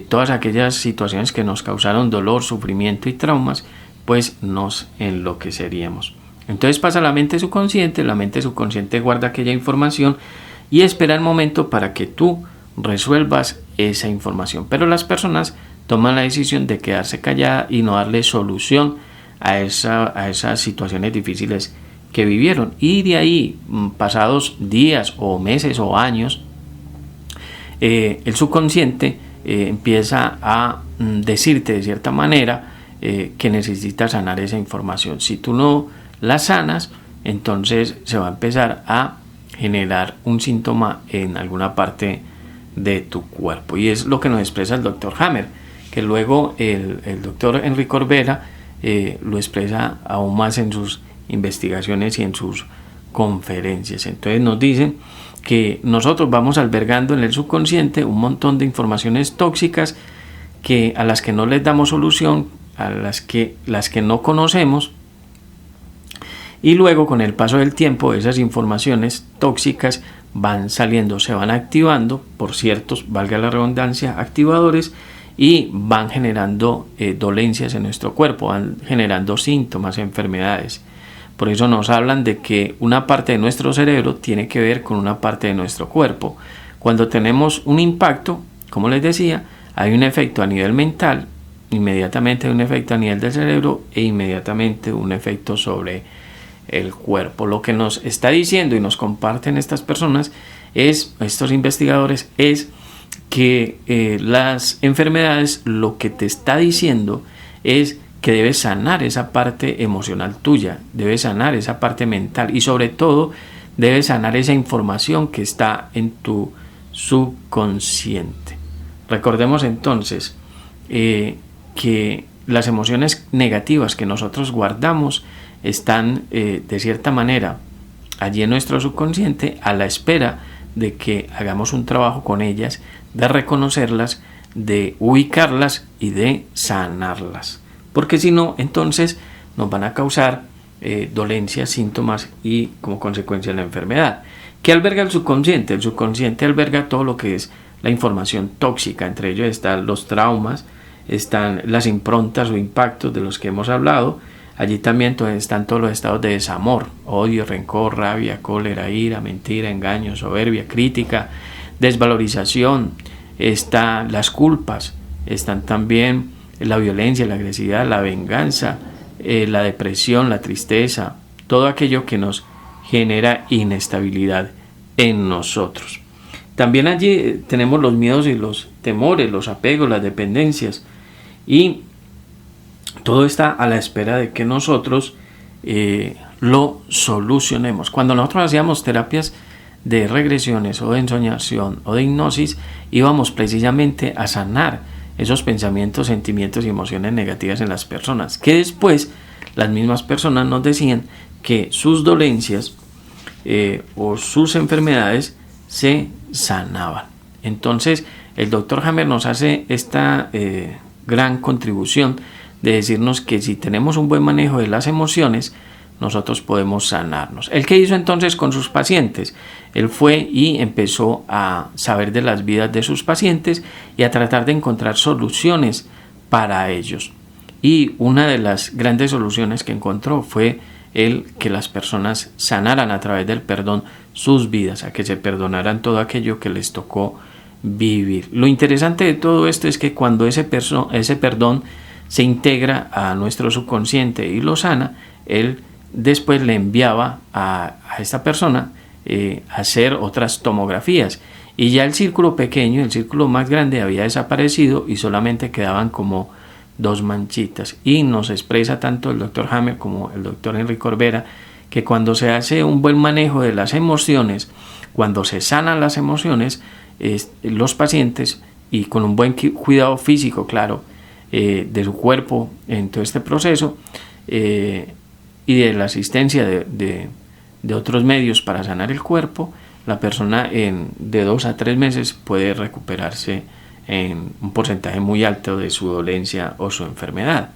todas aquellas situaciones que nos causaron dolor, sufrimiento y traumas, pues nos enloqueceríamos. Entonces pasa a la mente subconsciente guarda aquella información y espera el momento para que tú resuelvas esa información. Pero las personas toman la decisión de quedarse calladas y no darle solución a esas situaciones difíciles que vivieron. Y de ahí, pasados días o meses o años, el subconsciente empieza a decirte de cierta manera que necesitas sanar esa información. Si tú no la sanas, entonces se va a empezar a generar un síntoma en alguna parte de tu cuerpo. Y es lo que nos expresa el Dr. Hammer, que luego el Dr. Enrique Corbera lo expresa aún más en sus investigaciones y en sus conferencias. Entonces nos dicen que nosotros vamos albergando en el subconsciente un montón de informaciones tóxicas a las que no les damos solución, a las que no conocemos, y luego con el paso del tiempo esas informaciones tóxicas van saliendo, se van activando por ciertos, valga la redundancia, activadores, y van generando dolencias en nuestro cuerpo, van generando síntomas, enfermedades. Por eso nos hablan de que una parte de nuestro cerebro tiene que ver con una parte de nuestro cuerpo. Cuando tenemos un impacto, como les decía, hay un efecto a nivel mental, inmediatamente hay un efecto a nivel del cerebro e inmediatamente un efecto sobre el cuerpo. Lo que nos está diciendo y nos comparten estas personas, estos investigadores, es que las enfermedades lo que te está diciendo es que debes sanar esa parte emocional tuya, debes sanar esa parte mental y sobre todo debes sanar esa información que está en tu subconsciente. Recordemos entonces que las emociones negativas que nosotros guardamos están de cierta manera allí en nuestro subconsciente a la espera de que hagamos un trabajo con ellas, de reconocerlas, de ubicarlas y de sanarlas. Porque si no, entonces nos van a causar dolencias, síntomas y como consecuencia la enfermedad. ¿Qué alberga el subconsciente? El subconsciente alberga todo lo que es la información tóxica. Entre ellos están los traumas, están las improntas o impactos de los que hemos hablado. Allí también están todos los estados de desamor, odio, rencor, rabia, cólera, ira, mentira, engaño, soberbia, crítica, desvalorización. Están las culpas, están también la violencia, la agresividad, la venganza, la depresión, la tristeza, todo aquello que nos genera inestabilidad en nosotros. También allí tenemos los miedos y los temores, los apegos, las dependencias, y todo está a la espera de que nosotros lo solucionemos. Cuando nosotros hacíamos terapias de regresiones o de ensoñación o de hipnosis, íbamos precisamente a sanar esos pensamientos, sentimientos y emociones negativas en las personas, que después las mismas personas nos decían que sus dolencias o sus enfermedades se sanaban. Entonces el Dr. Hammer nos hace esta gran contribución de decirnos que si tenemos un buen manejo de las emociones, nosotros podemos sanarnos. ¿El qué hizo entonces con sus pacientes? Él fue y empezó a saber de las vidas de sus pacientes y a tratar de encontrar soluciones para ellos. Y una de las grandes soluciones que encontró fue que las personas sanaran a través del perdón sus vidas, a que se perdonaran todo aquello que les tocó vivir. Lo interesante de todo esto es que cuando ese perdón se integra a nuestro subconsciente y lo sana, él después le enviaba a esta persona a hacer otras tomografías y ya el círculo pequeño, el círculo más grande había desaparecido y solamente quedaban como 2 manchitas. Y nos expresa tanto el Dr. Hammer como el Dr. Enrique Corbera que cuando se hace un buen manejo de las emociones, cuando se sanan las emociones, los pacientes, y con un buen cuidado físico, claro, de su cuerpo en todo este proceso, y de la asistencia de otros medios para sanar el cuerpo, la persona de 2 a 3 meses puede recuperarse en un porcentaje muy alto de su dolencia o su enfermedad.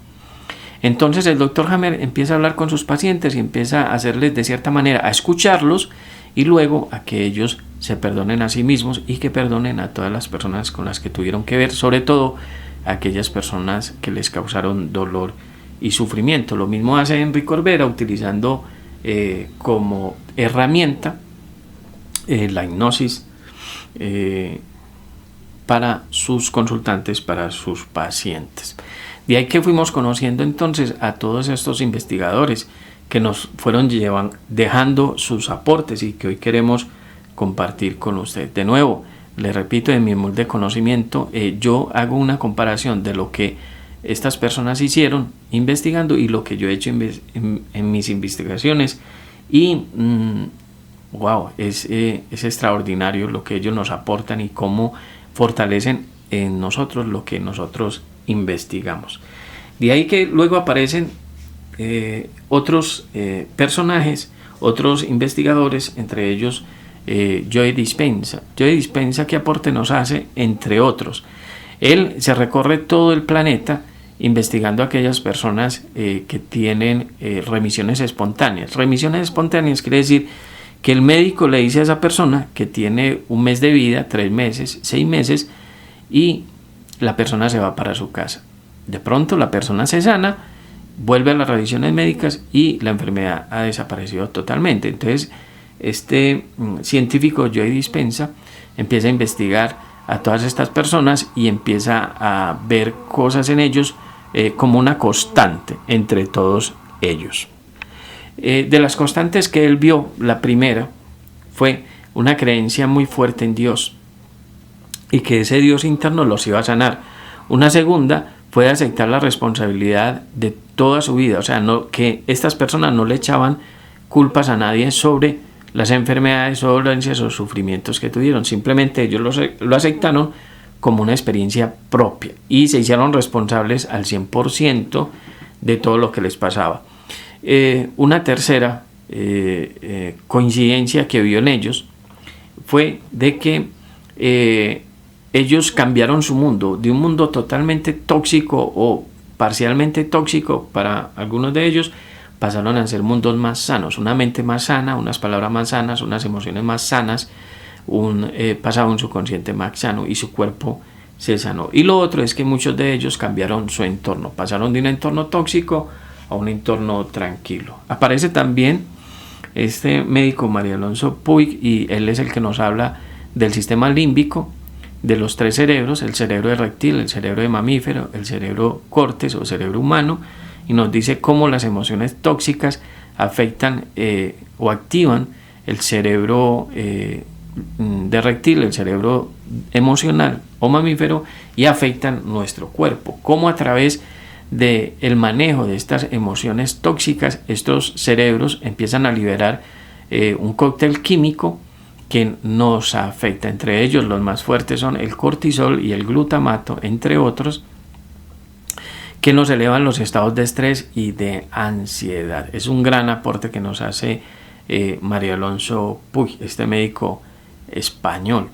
Entonces el Dr. Hammer empieza a hablar con sus pacientes y empieza a hacerles de cierta manera, a escucharlos y luego a que ellos se perdonen a sí mismos y que perdonen a todas las personas con las que tuvieron que ver, sobre todo a aquellas personas que les causaron dolor y sufrimiento. Lo mismo hace Henry Corbera utilizando como herramienta la hipnosis para sus consultantes, para sus pacientes. De ahí que fuimos conociendo entonces a todos estos investigadores que nos fueron dejando sus aportes y que hoy queremos compartir con usted. De nuevo, le repito, en mi humilde conocimiento, yo hago una comparación de lo que estas personas hicieron investigando y lo que yo he hecho en mis investigaciones, y wow, es extraordinario lo que ellos nos aportan y cómo fortalecen en nosotros lo que nosotros investigamos. De ahí que luego aparecen otros personajes, otros investigadores, entre ellos Joe Dispenza. Joe Dispenza, ¿qué aporte nos hace? Entre otros, él se recorre todo el planeta investigando a aquellas personas que tienen remisiones espontáneas. Remisiones espontáneas quiere decir que el médico le dice a esa persona que tiene un mes de vida, 3 meses, 6 meses, y la persona se va para su casa. De pronto la persona se sana, vuelve a las revisiones médicas y la enfermedad ha desaparecido totalmente. Entonces este científico Joe Dispenza empieza a investigar a todas estas personas y empieza a ver cosas en ellos como una constante entre todos ellos. De las constantes que él vio, la primera fue una creencia muy fuerte en Dios y que ese Dios interno los iba a sanar. Una segunda fue aceptar la responsabilidad de toda su vida, o sea, que estas personas no le echaban culpas a nadie sobre las enfermedades o dolencias o sufrimientos que tuvieron, simplemente ellos lo aceptaron como una experiencia propia y se hicieron responsables al 100% de todo lo que les pasaba. Una tercera coincidencia que vio en ellos fue de que ellos cambiaron su mundo, de un mundo totalmente tóxico o parcialmente tóxico para algunos de ellos, pasaron a ser mundos más sanos, una mente más sana, unas palabras más sanas, unas emociones más sanas, pasaba un subconsciente más sano y su cuerpo se sanó. Y lo otro es que muchos de ellos cambiaron su entorno, pasaron de un entorno tóxico a un entorno tranquilo. Aparece también este médico María Alonso Puig y él es el que nos habla del sistema límbico, de los 3 cerebros, el cerebro de reptil, el cerebro de mamífero, el cerebro córtex o cerebro humano, y nos dice cómo las emociones tóxicas afectan o activan el cerebro de reptil, el cerebro emocional o mamífero, y afectan nuestro cuerpo, cómo a través del manejo de estas emociones tóxicas estos cerebros empiezan a liberar un cóctel químico que nos afecta. Entre ellos los más fuertes son el cortisol y el glutamato, entre otros, que nos elevan los estados de estrés y de ansiedad. Es un gran aporte que nos hace María Alonso Puig, este médico español.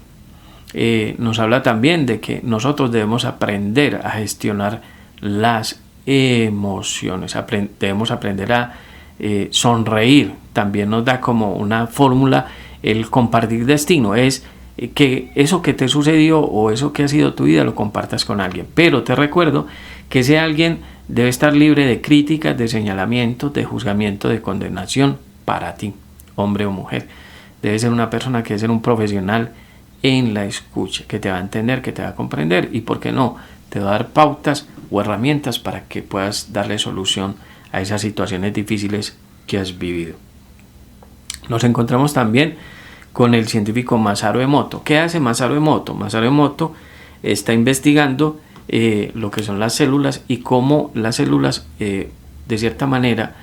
Nos habla también de que nosotros debemos aprender a gestionar las emociones, debemos aprender a sonreír. También nos da como una fórmula el compartir destino, es que eso que te sucedió o eso que ha sido tu vida lo compartas con alguien, pero te recuerdo que ese alguien debe estar libre de críticas, de señalamientos, de juzgamiento, de condenación para ti, hombre o mujer. Debe ser una persona que debe ser un profesional en la escucha, que te va a entender, que te va a comprender y, ¿por qué no?, te va a dar pautas o herramientas para que puedas darle solución a esas situaciones difíciles que has vivido. Nos encontramos también con el científico Masaru Emoto. ¿Qué hace Masaru Emoto? Masaru Emoto está investigando lo que son las células y cómo las células de cierta manera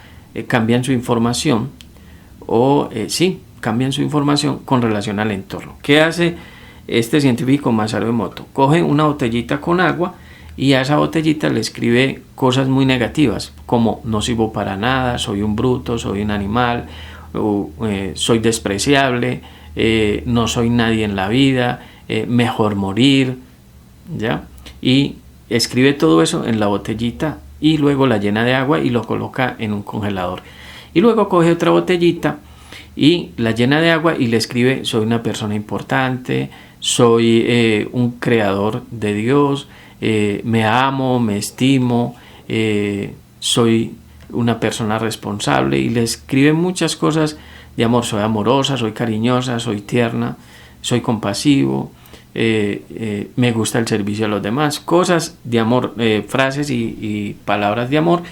cambian su información cambian su información con relación al entorno. ¿Qué hace este científico Masaru Emoto? Coge una botellita con agua y a esa botellita le escribe cosas muy negativas como no sirvo para nada, soy un bruto, soy un animal, soy despreciable, no soy nadie en la vida, mejor morir, ¿ya? Y escribe todo eso en la botellita y luego la llena de agua y lo coloca en un congelador. Y luego coge otra botellita y la llena de agua y le escribe: soy una persona importante, soy un creador de Dios, me amo, me estimo, soy una persona responsable, y le escribe muchas cosas de amor. Soy amorosa, soy cariñosa, soy tierna, soy compasivo, me gusta el servicio a los demás, cosas de amor, frases y palabras de amor,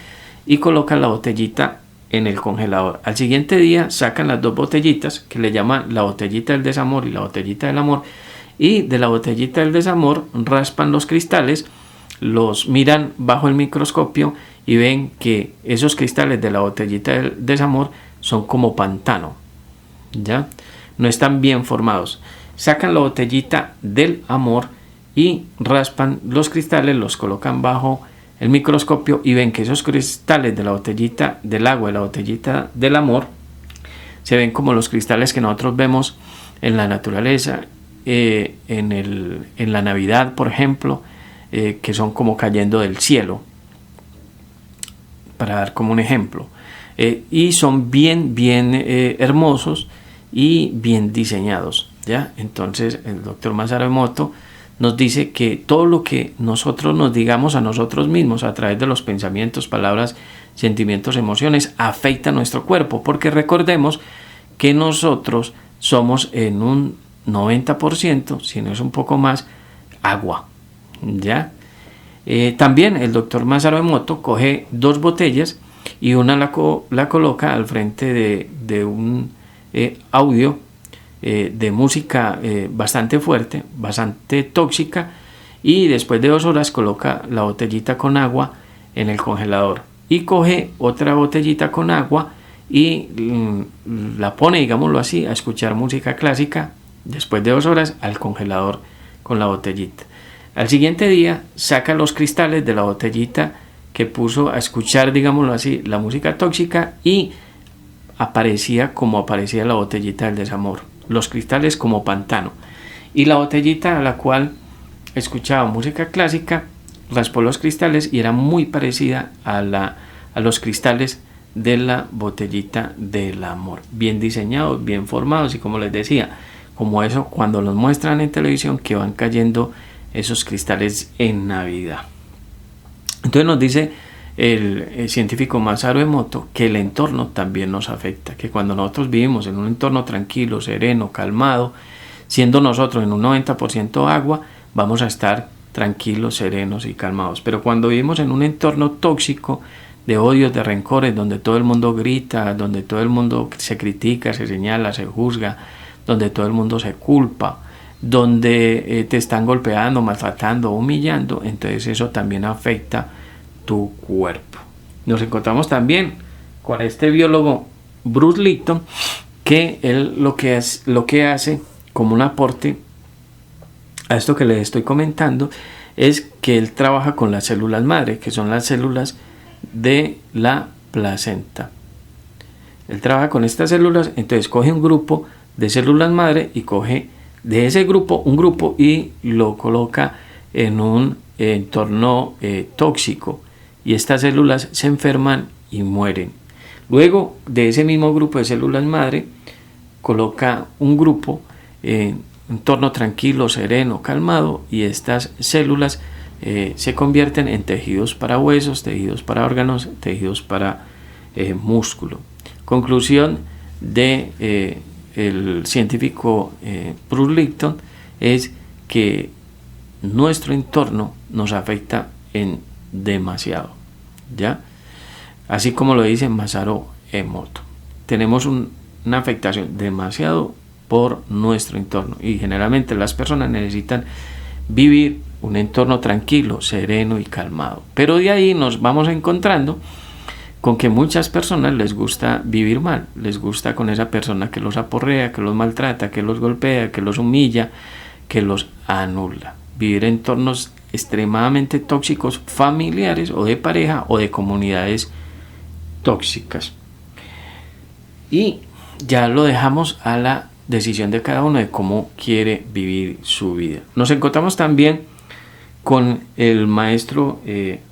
y colocan la botellita en el congelador. Al siguiente día sacan las dos botellitas, que le llaman la botellita del desamor y la botellita del amor, y de la botellita del desamor raspan los cristales, los miran bajo el microscopio y ven que esos cristales de la botellita del desamor son como pantano, ¿ya? No están bien formados. Sacan la botellita del amor y raspan los cristales, los colocan bajo el microscopio y ven que esos cristales de la botellita del agua y la botellita del amor se ven como los cristales que nosotros vemos en la naturaleza, en la Navidad, por ejemplo, que son como cayendo del cielo, para dar como un ejemplo, y son bien hermosos y bien diseñados, ¿ya? Entonces el doctor Masaru Emoto nos dice que todo lo que nosotros nos digamos a nosotros mismos a través de los pensamientos, palabras, sentimientos, emociones, afecta nuestro cuerpo, porque recordemos que nosotros somos en un 90%, si no es un poco más, agua, ¿ya? También el doctor Masaru Emoto coge dos botellas y una la coloca al frente de un audio de música bastante fuerte, bastante tóxica, y después de 2 horas coloca la botellita con agua en el congelador y coge otra botellita con agua y la pone, digámoslo así, a escuchar música clásica después de 2 horas al congelador con la botellita. Al siguiente día saca los cristales de la botellita que puso a escuchar, digámoslo así, la música tóxica, y aparecía como aparecía la botellita del desamor, los cristales como pantano, y la botellita a la cual escuchaba música clásica raspó los cristales y era muy parecida a los cristales de la botellita del amor, bien diseñados, bien formados, y como les decía, como eso cuando los muestran en televisión, que van cayendo esos cristales en Navidad. Entonces nos dice el científico Masaru Emoto que el entorno también nos afecta, que cuando nosotros vivimos en un entorno tranquilo, sereno, calmado, siendo nosotros en un 90% agua, vamos a estar tranquilos, serenos y calmados. Pero cuando vivimos en un entorno tóxico, de odios, de rencores, donde todo el mundo grita, donde todo el mundo se critica, se señala, se juzga, donde todo el mundo se culpa, donde te están golpeando, maltratando, humillando, entonces eso también afecta tu cuerpo. Nos encontramos también con este biólogo Bruce Lipton, que él lo que hace como un aporte a esto que les estoy comentando es que él trabaja con las células madre, que son las células de la placenta. Él trabaja con estas células, entonces coge un grupo de células madre y coge de ese grupo un grupo y lo coloca en un entorno tóxico, y estas células se enferman y mueren. Luego de ese mismo grupo de células madre coloca un grupo en un entorno tranquilo, sereno, calmado, y estas células se convierten en tejidos para huesos, tejidos para órganos, tejidos para músculo. Conclusión de el científico Bruce Lipton es que nuestro entorno nos afecta en demasiado, ¿ya? Así como lo dice Masaru Emoto, tenemos una afectación demasiado por nuestro entorno, y generalmente las personas necesitan vivir un entorno tranquilo, sereno y calmado, pero de ahí nos vamos encontrando con que muchas personas les gusta vivir mal, les gusta con esa persona que los aporrea, que los maltrata, que los golpea, que los humilla, que los anula. Vivir en entornos extremadamente tóxicos, familiares o de pareja o de comunidades tóxicas. Y ya lo dejamos a la decisión de cada uno de cómo quiere vivir su vida. Nos encontramos también con el maestro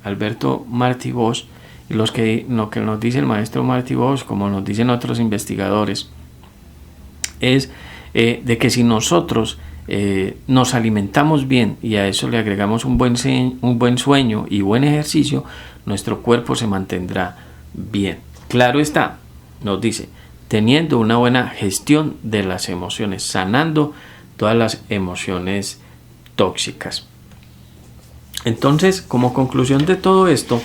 Alberto Martí Bosch, y lo que nos dice el maestro Martí Bosch, como nos dicen otros investigadores, es de que si nosotros nos alimentamos bien y a eso le agregamos un buen sueño y buen ejercicio, nuestro cuerpo se mantendrá bien. Claro está, nos dice, teniendo una buena gestión de las emociones, sanando todas las emociones tóxicas. Entonces, como conclusión de todo esto,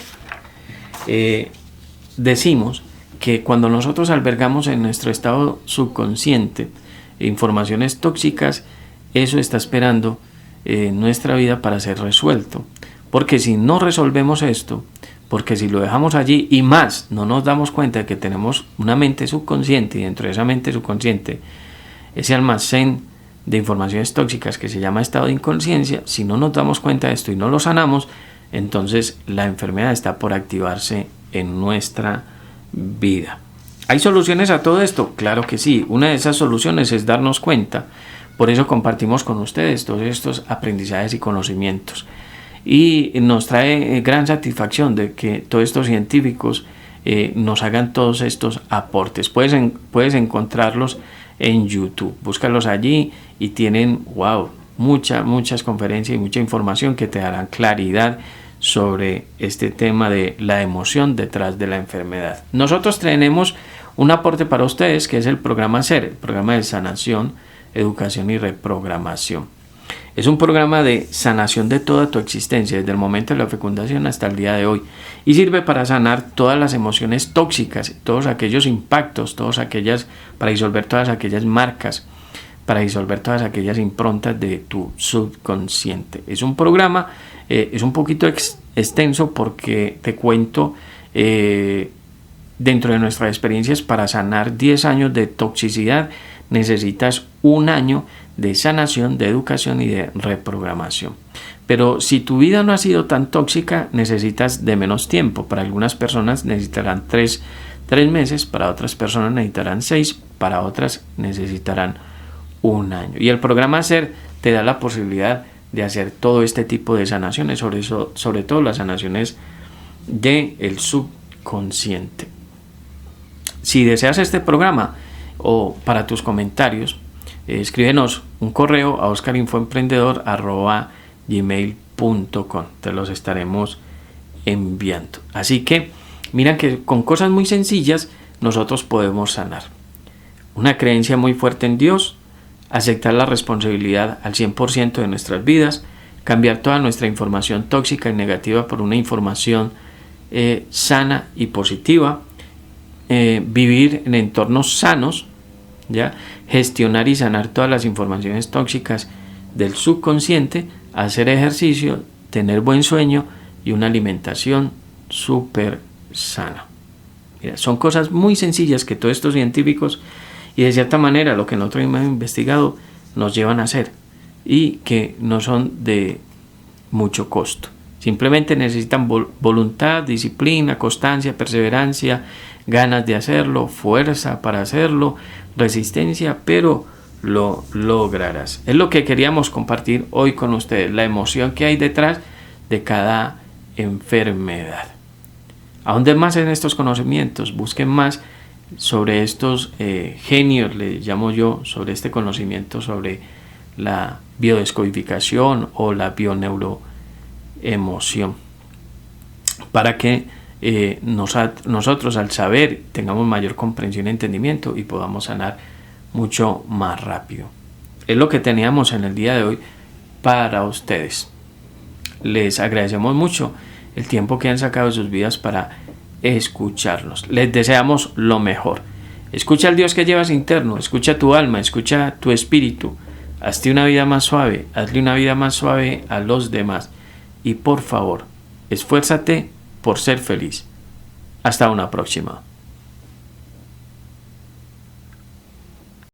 decimos que cuando nosotros albergamos en nuestro estado subconsciente informaciones tóxicas, eso está esperando nuestra vida para ser resuelto. Porque si no resolvemos esto, porque si lo dejamos allí y más no nos damos cuenta de que tenemos una mente subconsciente y dentro de esa mente subconsciente ese almacén de informaciones tóxicas que se llama estado de inconsciencia, si no nos damos cuenta de esto y no lo sanamos, entonces la enfermedad está por activarse en nuestra vida. ¿Hay soluciones a todo esto? Claro que sí. Una de esas soluciones es darnos cuenta. Por eso compartimos con ustedes todos estos aprendizajes y conocimientos. Y nos trae gran satisfacción de que todos estos científicos nos hagan todos estos aportes. Puedes encontrarlos en YouTube. Búscalos allí y tienen, muchas conferencias y mucha información que te darán claridad sobre este tema de la emoción detrás de la enfermedad. Nosotros tenemos un aporte para ustedes que es el programa SER, el programa de sanación, educación y reprogramación. Es un programa de sanación de toda tu existencia, desde el momento de la fecundación hasta el día de hoy, y sirve para sanar todas las emociones tóxicas, todos aquellos impactos, para disolver todas aquellas marcas, para disolver todas aquellas improntas de tu subconsciente. Es un programa, es un poquito extenso porque te cuento dentro de nuestras experiencias, para sanar 10 años de toxicidad necesitas 1 año de sanación, de educación y de reprogramación. Pero si tu vida no ha sido tan tóxica, necesitas de menos tiempo. Para algunas personas necesitarán 3 meses, para otras personas necesitarán 6, para otras necesitarán 1 año. Y el programa SER te da la posibilidad de hacer todo este tipo de sanaciones, sobre todo las sanaciones del subconsciente. Si deseas este programa o para tus comentarios, escríbenos un correo a oscarinfoemprendedor@gmail.com. Te los estaremos enviando. Así que mira que con cosas muy sencillas nosotros podemos sanar. Una creencia muy fuerte en Dios, aceptar la responsabilidad al 100% de nuestras vidas, cambiar toda nuestra información tóxica y negativa por una información sana y positiva, vivir en entornos sanos, ¿ya? Gestionar y sanar todas las informaciones tóxicas del subconsciente, hacer ejercicio, tener buen sueño y una alimentación súper sana. Mira, son cosas muy sencillas que todos estos científicos y de cierta manera lo que nosotros hemos investigado nos llevan a hacer y que no son de mucho costo. Simplemente necesitan voluntad, disciplina, constancia, perseverancia, ganas de hacerlo, fuerza para hacerlo, resistencia, pero lo lograrás. Es lo que queríamos compartir hoy con ustedes, la emoción que hay detrás de cada enfermedad. Ahonde más en estos conocimientos, busquen más sobre estos genios, le llamo yo, sobre este conocimiento sobre la biodescodificación o la bioneuroemoción, para que nosotros al saber tengamos mayor comprensión y entendimiento y podamos sanar mucho más rápido. Es lo que teníamos en el día de hoy para ustedes. Les agradecemos mucho el tiempo que han sacado de sus vidas para escucharnos. Les deseamos lo mejor. Escucha al Dios que llevas interno, escucha tu alma, escucha tu espíritu. Hazte una vida más suave, hazle una vida más suave a los demás. Y por favor, esfuérzate por ser feliz. Hasta una próxima.